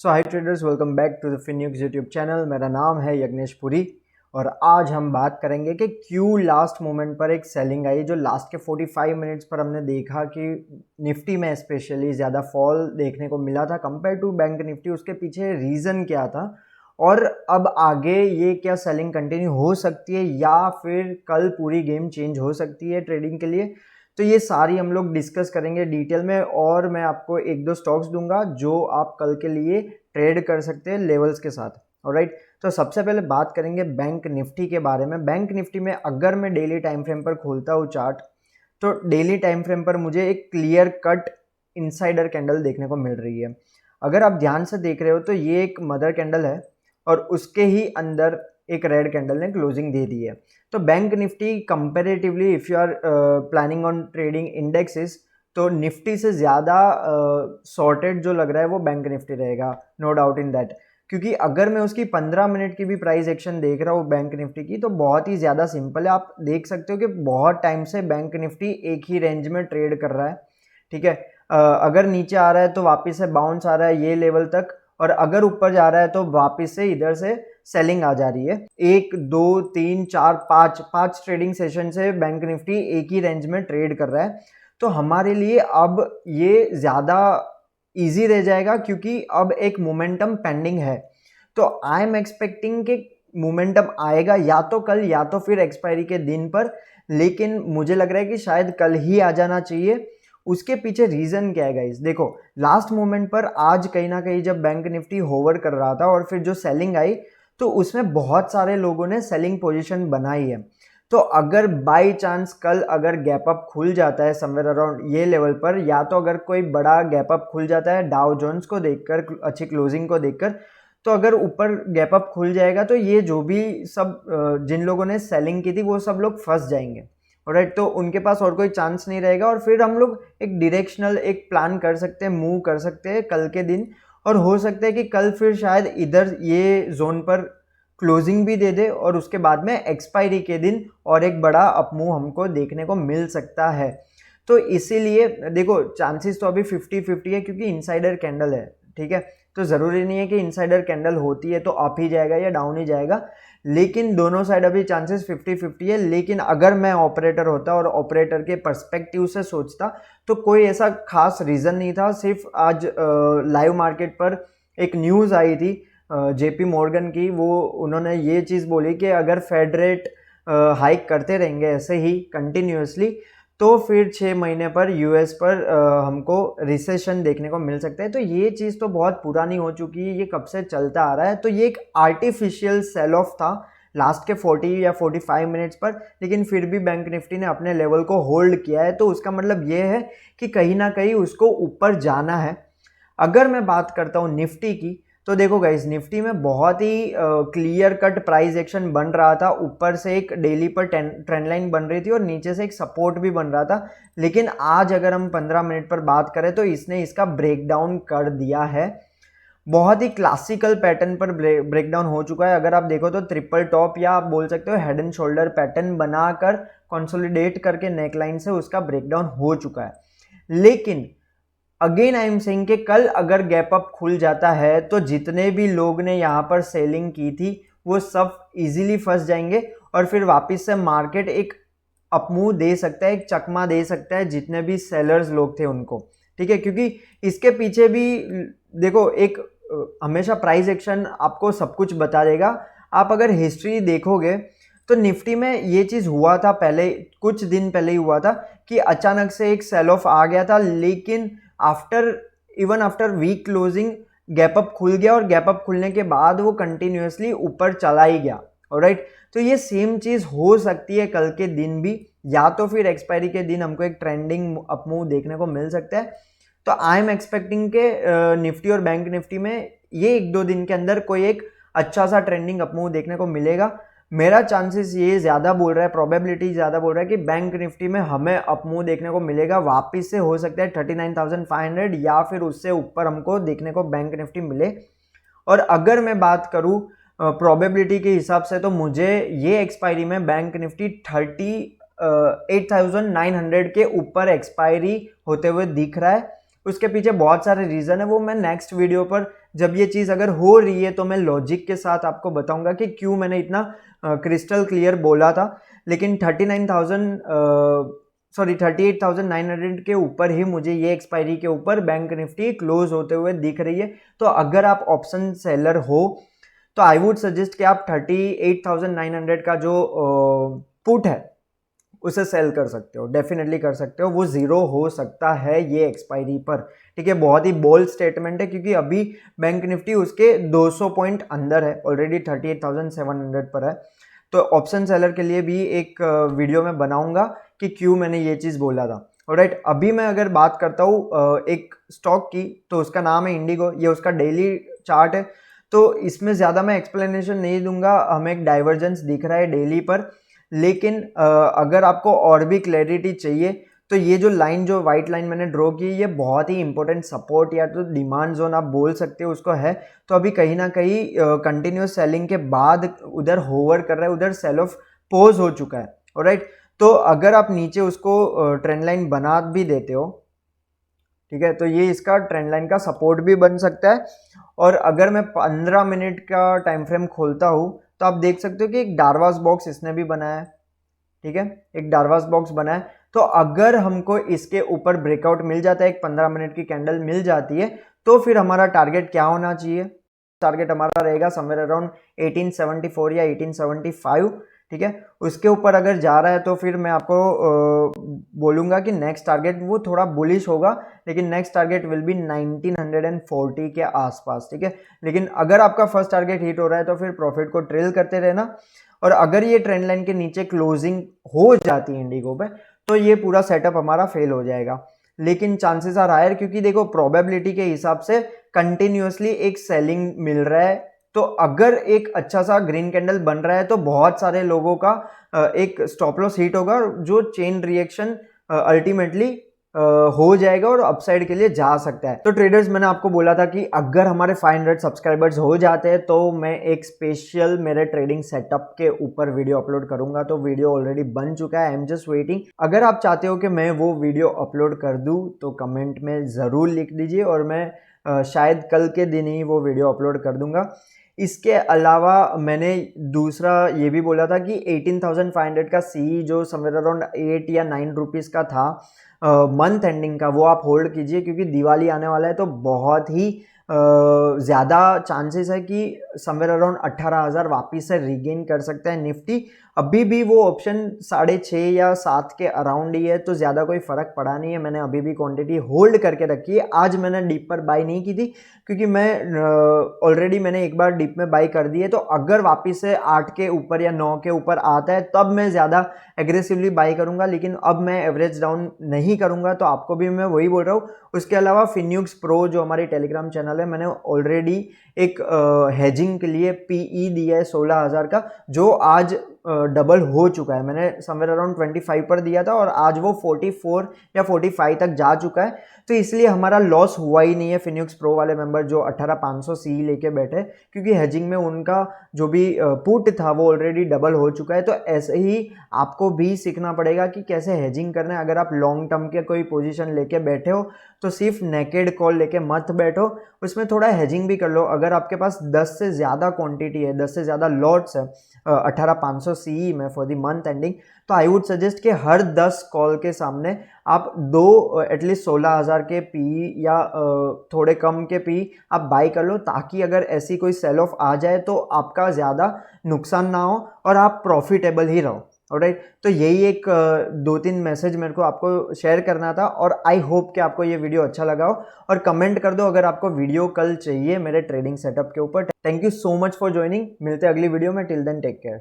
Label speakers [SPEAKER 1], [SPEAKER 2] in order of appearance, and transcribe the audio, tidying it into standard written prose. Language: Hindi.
[SPEAKER 1] So hi traders, welcome back to the Finux YouTube channel. मेरा नाम है यज्ञेश पुरी और आज हम बात करेंगे कि क्यों लास्ट मोमेंट पर एक सेलिंग आई। जो लास्ट के 45 मिनट्स पर हमने देखा कि निफ्टी में स्पेशली ज़्यादा फॉल देखने को मिला था कंपेयर टू बैंक निफ्टी, उसके पीछे रीज़न क्या था और अब आगे ये क्या सेलिंग कंटिन्यू हो सकती है या फिर कल पूरी गेम चेंज हो सकती है ट्रेडिंग के लिए। तो ये सारी हम लोग डिस्कस करेंगे डिटेल में और मैं आपको एक दो स्टॉक्स दूंगा जो आप कल के लिए ट्रेड कर सकते हैं लेवल्स के साथ। ऑलराइट, तो सबसे पहले बात करेंगे बैंक निफ्टी के बारे में। बैंक निफ्टी में अगर मैं डेली टाइम फ्रेम पर खोलता हूँ चार्ट, तो डेली टाइम फ्रेम पर मुझे एक क्लियर कट इनसाइडर कैंडल देखने को मिल रही है। अगर आप ध्यान से देख रहे हो तो ये एक मदर कैंडल है और उसके ही अंदर एक रेड कैंडल ने क्लोजिंग दे दी है। तो bank Nifty comparatively if you are planning on trading indexes, तो निफ्टी से ज़्यादा सॉर्टेड जो लग रहा है वो बैंक निफ्टी रहेगा, नो डाउट इन दैट। क्योंकि अगर मैं उसकी 15 मिनट की भी प्राइस एक्शन देख रहा हूँ बैंक निफ्टी की, तो बहुत ही ज़्यादा सिंपल है। आप देख सकते हो कि बहुत टाइम से बैंक निफ्टी एक ही रेंज में ट्रेड कर रहा है। ठीक है, अगर नीचे आ रहा है तो वापस से बाउंस आ रहा है ये लेवल तक, और अगर ऊपर जा रहा है तो वापस से इधर से सेलिंग आ जा रही है। 1 2 3 4 5 ट्रेडिंग सेशन से बैंक निफ्टी एक ही रेंज में ट्रेड कर रहा है। तो हमारे लिए अब ये ज़्यादा इजी रह जाएगा क्योंकि अब एक मोमेंटम पेंडिंग है। तो आई एम एक्सपेक्टिंग कि मोमेंटम आएगा या तो कल या तो फिर एक्सपायरी के दिन पर, लेकिन मुझे लग रहा है कि शायद कल ही आ जाना चाहिए। उसके पीछे रीज़न क्या है गाइस? देखो, लास्ट मोमेंट पर आज कहीं ना कहीं जब बैंक निफ्टी होवर कर रहा था और फिर जो सेलिंग आई तो उसमें बहुत सारे लोगों ने सेलिंग पोजीशन बनाई है। तो अगर बाय चांस कल अगर गैप अप खुल जाता है समवेयर अराउंड ये लेवल पर, या तो अगर कोई बड़ा गैप अप खुल जाता है डाउ जोन्स को देखकर, अच्छी क्लोजिंग को देखकर, तो अगर ऊपर गैप अप खुल जाएगा तो ये जो भी सब जिन लोगों ने सेलिंग की थी वो सब लोग फंस जाएंगे। राइट, तो उनके पास और कोई चांस नहीं रहेगा और फिर हम लोग एक डायरेक्शनल एक प्लान कर सकते हैं, मूव कर सकते हैं कल के दिन। और हो सकता है कि कल फिर शायद इधर ये जोन पर क्लोजिंग भी दे दे और उसके बाद में एक्सपायरी के दिन और एक बड़ा अपमूव हमको देखने को मिल सकता है। तो इसीलिए देखो, चांसेस तो अभी 50-50 है क्योंकि इनसाइडर कैंडल है। ठीक है, तो ज़रूरी नहीं है कि इनसाइडर कैंडल होती है तो अप ही जाएगा या डाउन ही जाएगा, लेकिन दोनों साइड अभी चांसेस 50-50 है। लेकिन अगर मैं ऑपरेटर होता और ऑपरेटर के पर्सपेक्टिव से सोचता तो कोई ऐसा खास रीज़न नहीं था। सिर्फ आज लाइव मार्केट पर एक न्यूज़ आई थी जेपी मॉर्गन की, वो उन्होंने ये चीज़ बोली कि अगर फेड रेट हाइक करते रहेंगे ऐसे ही कंटिन्यूसली तो फिर 6 महीने पर यूएस पर हमको रिसेशन देखने को मिल सकता है। तो ये चीज़ तो बहुत पुरानी हो चुकी है, ये कब से चलता आ रहा है। तो ये एक आर्टिफिशियल सेल ऑफ था लास्ट के 40 या 45 मिनट्स पर, लेकिन फिर भी बैंक निफ्टी ने अपने लेवल को होल्ड किया है। तो उसका मतलब ये है कि कहीं ना कहीं उसको ऊपर जाना है। अगर मैं बात करता हूँ निफ्टी की, तो देखो गाइस, निफ्टी में बहुत ही क्लियर कट प्राइस एक्शन बन रहा था। ऊपर से एक डेली पर ट्रेंड लाइन बन रही थी और नीचे से एक सपोर्ट भी बन रहा था। लेकिन आज अगर हम 15 मिनट पर बात करें तो इसने इसका ब्रेकडाउन कर दिया है। बहुत ही क्लासिकल पैटर्न पर ब्रेकडाउन हो चुका है। अगर आप देखो तो ट्रिपल टॉप या आप बोल सकते हो हेड एंड शोल्डर पैटर्न बनाकर कंसोलिडेट करके नेकलाइन से उसका ब्रेकडाउन हो चुका है। लेकिन अगेन आई एम सेइंग कि कल अगर गैप अप खुल जाता है तो जितने भी लोग ने यहाँ पर सेलिंग की थी वो सब इजीली फंस जाएंगे और फिर वापस से मार्केट एक अपमूव दे सकता है, एक चकमा दे सकता है जितने भी सेलर्स लोग थे उनको। ठीक है, क्योंकि इसके पीछे भी देखो एक हमेशा प्राइस एक्शन आपको सब कुछ बता देगा। आप अगर हिस्ट्री देखोगे तो निफ्टी में ये चीज़ हुआ था, पहले कुछ दिन पहले ही हुआ था कि अचानक से एक सेल ऑफ आ गया था, लेकिन after week closing gap up खुल गया और गैप अप खुलने के बाद वो कंटिन्यूसली ऊपर चला ही गया। ऑलराइट, तो ये सेम चीज़ हो सकती है कल के दिन भी, या तो फिर एक्सपायरी के दिन हमको एक ट्रेंडिंग अपमूव देखने को मिल सकता है। तो आई एम एक्सपेक्टिंग के निफ्टी और बैंक निफ्टी में ये 1-2 दिन के अंदर कोई एक अच्छा सा ट्रेंडिंग अपमूव देखने को मिलेगा। मेरा चांसेस ये ज़्यादा बोल रहा है, प्रोबेबिलिटी ज़्यादा बोल रहा है कि बैंक निफ्टी में हमें अपमूव देखने को मिलेगा। वापस से हो सकता है 39,500 या फिर उससे ऊपर हमको देखने को बैंक निफ्टी मिले। और अगर मैं बात करूँ प्रोबेबिलिटी के हिसाब से, तो मुझे ये एक्सपायरी में बैंक निफ्टी 38,900 के ऊपर एक्सपायरी होते हुए दिख रहा है। उसके पीछे बहुत सारे रीज़न है, वो मैं नेक्स्ट वीडियो पर जब ये चीज़ अगर हो रही है तो मैं लॉजिक के साथ आपको बताऊंगा कि क्यों मैंने इतना क्रिस्टल क्लियर बोला था। लेकिन 38,900 के ऊपर ही मुझे ये एक्सपायरी के ऊपर बैंक निफ्टी क्लोज होते हुए दिख रही है। तो अगर आप ऑप्शन सेलर हो तो आई वुड सजेस्ट कि आप 38,900 का जो पुट है उसे सेल कर सकते हो, डेफिनेटली कर सकते हो। वो जीरो हो सकता है ये एक्सपायरी पर, ठीक है। बहुत ही बोल्ड स्टेटमेंट है क्योंकि अभी बैंक निफ्टी उसके 200 पॉइंट अंदर है, ऑलरेडी 38,700 पर है। तो ऑप्शन सेलर के लिए भी एक वीडियो में बनाऊंगा कि क्यों मैंने ये चीज़ बोला था। ऑलराइट, अभी मैं अगर बात करता हूँ एक स्टॉक की, तो उसका नाम है इंडिगो। ये उसका डेली चार्ट है, तो इसमें ज़्यादा मैं एक्सप्लेनेशन नहीं दूंगा। हमें एक डाइवर्जेंस दिख रहा है डेली पर, लेकिन अगर आपको और भी क्लैरिटी चाहिए तो ये जो लाइन, जो वाइट लाइन मैंने ड्रॉ की, ये बहुत ही इंपॉर्टेंट सपोर्ट या तो डिमांड जोन आप बोल सकते हो उसको है। तो अभी कहीं ना कहीं कंटिन्यूस सेलिंग के बाद उधर होवर कर रहा है, उधर सेल ऑफ पोज हो चुका है। ऑलराइट, तो अगर आप नीचे उसको ट्रेंड लाइन बना भी देते हो, ठीक है, तो ये इसका ट्रेंड लाइन का सपोर्ट भी बन सकता है। और अगर मैं 15 मिनट का टाइम फ्रेम खोलता हूँ तो आप देख सकते हो कि एक डारवास बॉक्स इसने भी बनाया है, ठीक है, एक डारवास बॉक्स बना है। तो अगर हमको इसके ऊपर ब्रेकआउट मिल जाता है, एक 15 मिनट की कैंडल मिल जाती है, तो फिर हमारा टारगेट क्या होना चाहिए? टारगेट हमारा रहेगा समवेयर अराउंड 1874 या 1875, ठीक है। उसके ऊपर अगर जा रहा है तो फिर मैं आपको बोलूंगा कि नेक्स्ट टारगेट वो थोड़ा बुलिश होगा, लेकिन नेक्स्ट टारगेट विल बी 1940 के आसपास, ठीक है। लेकिन अगर आपका फर्स्ट टारगेट हिट हो रहा है तो फिर प्रॉफिट को ट्रेल करते रहना। और अगर ये ट्रेंड लाइन के नीचे क्लोजिंग हो जाती है इंडिगो पे, तो ये पूरा सेटअप हमारा फेल हो जाएगा। लेकिन चांसेस आर हायर, क्योंकि देखो प्रोबेबिलिटी के हिसाब से कंटिन्यूअसली एक सेलिंग मिल रहा है। तो अगर एक अच्छा सा ग्रीन कैंडल बन रहा है तो बहुत सारे लोगों का एक स्टॉप लॉस हिट होगा, जो चेन रिएक्शन अल्टीमेटली हो जाएगा और अपसाइड के लिए जा सकता है। तो ट्रेडर्स, मैंने आपको बोला था कि अगर हमारे 500 सब्सक्राइबर्स हो जाते हैं तो मैं एक स्पेशल मेरे ट्रेडिंग सेटअप के ऊपर वीडियो अपलोड करूंगा। तो वीडियो ऑलरेडी बन चुका है, आई एम जस्ट वेटिंग। अगर आप चाहते हो कि मैं वो वीडियो अपलोड कर दूं तो कमेंट में ज़रूर लिख दीजिए, और मैं शायद कल के दिन ही वो वीडियो अपलोड कर दूंगा। इसके अलावा मैंने दूसरा ये भी बोला था कि 18,500 का सी जो समवेयर अराउंड 8 या 9 रुपीज़ का था मंथ एंडिंग का, वो आप होल्ड कीजिए, क्योंकि दिवाली आने वाला है। तो बहुत ही ज़्यादा चांसेस है कि समवेयर अराउंड 18,000 वापिस से रिगेन कर सकता है निफ्टी। अभी भी वो ऑप्शन 6.5 या 7 के अराउंड ही है, तो ज़्यादा कोई फ़र्क पड़ा नहीं है। मैंने अभी भी क्वांटिटी होल्ड करके रखी है। आज मैंने डीप पर बाई नहीं की थी, क्योंकि मैं ऑलरेडी मैंने एक बार डीप में बाई कर दी है। तो अगर वापिस से 8 के ऊपर या 9 के ऊपर आता है तब मैं ज़्यादा एग्रेसिवली बाई करूंगा, लेकिन अब मैं एवरेज डाउन नहीं करूंगा। तो आपको भी मैं वही बोल रहा हूँ। उसके अलावा फिन्यूक्स प्रो जो हमारी टेलीग्राम चैनल है, मैंने ऑलरेडी एक हेजिंग के लिए पीई दिया है 16,000 का, जो आज डबल हो चुका है। मैंने समवेयर अराउंड 25 पर दिया था और आज वो 44 या 45 तक जा चुका है। तो इसलिए हमारा लॉस हुआ ही नहीं है। फिन्यूक्स प्रो वाले मेंबर जो 18,500 सी लेके बैठे, क्योंकि हेजिंग में उनका जो भी पुट था वो ऑलरेडी डबल हो चुका है। तो ऐसे ही आपको भी सीखना पड़ेगा कि कैसे हेजिंग करना है। अगर आप लॉन्ग टर्म के कोई पोजीशन लेके बैठे हो तो सिर्फ नेकेड कॉल लेके मत बैठो, उसमें थोड़ा हेजिंग भी कर लो। अगर आपके पास 10 से ज़्यादा क्वांटिटी है, 10 से ज़्यादा लॉट्स है 18,500 सी में फॉर द मंथ एंडिंग, तो आई वुड सजेस्ट कि हर 10 कॉल के सामने आप दो एटलीस्ट 16,000 के पी या थोड़े कम के पी आप बाई कर लो, ताकि अगर ऐसी कोई सेल ऑफ आ जाए तो आपका ज़्यादा नुकसान ना हो और आप प्रॉफिटेबल ही रहो। ऑलराइट, तो यही एक 2-3 मैसेज मेरे को आपको शेयर करना था, और आई होप कि आपको ये वीडियो अच्छा लगा हो। और कमेंट कर दो अगर आपको वीडियो कल चाहिए मेरे ट्रेडिंग सेटअप के ऊपर। Thank you so much for joining. मिलते हैं अगली वीडियो में। Till then take care.